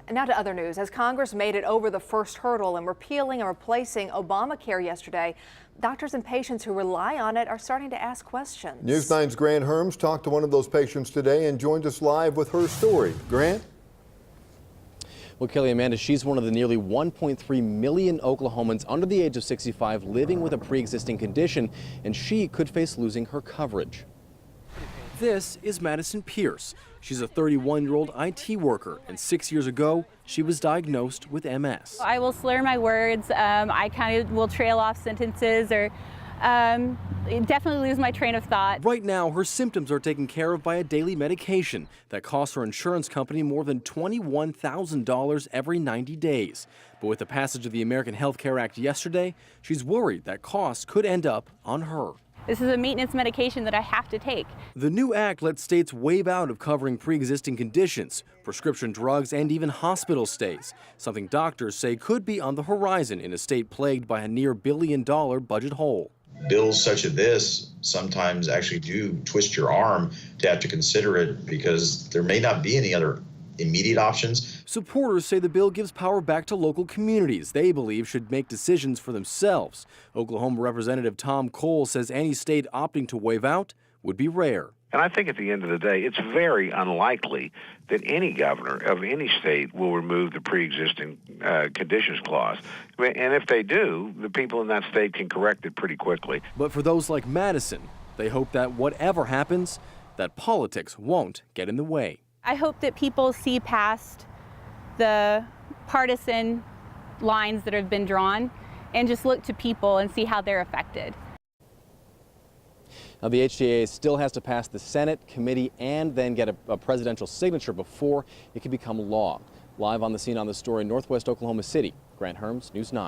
And now to other news. As Congress made it over the first hurdle in repealing and replacing Obamacare yesterday, doctors and patients who rely on it are starting to ask questions. News 9's Grant Herms talked to one of those patients today and joined us live with her story. Grant? Well, Kelly, Amanda, she's one of the nearly 1.3 million Oklahomans under the age of 65 living with a pre-existing condition, and she could face losing her coverage. This is Madison Pierce. She's a 31-year-old IT worker, and 6 years ago, she was diagnosed with MS. I will slur my words. I kind of will trail off sentences or definitely lose my train of thought. Right now, her symptoms are taken care of by a daily medication that costs her insurance company more than $21,000 every 90 days. But with the passage of the American Health Care Act yesterday, she's worried that costs could end up on her. This is a maintenance medication that I have to take. The new act lets states waive out of covering pre-existing conditions, prescription drugs, and even hospital stays, something doctors say could be on the horizon in a state plagued by a near billion-dollar budget hole. Bills such as this sometimes actually do twist your arm to have to consider it because there may not be any other immediate options. Supporters say the bill gives power back to local communities they believe should make decisions for themselves. Oklahoma Representative Tom Cole says any state opting to waive out would be rare. And I think at the end of the day, it's very unlikely that any governor of any state will remove the pre-existing conditions clause. And if they do, the people in that state can correct it pretty quickly. But for those like Madison, they hope that whatever happens, that politics won't get in the way. I hope that people see past the partisan lines that have been drawn and just look to people and see how they're affected. Now, the HTA still has to pass the Senate committee and then get a presidential signature before it can become law. Live on the scene on the story in Northwest Oklahoma City, Grant Herms, News 9.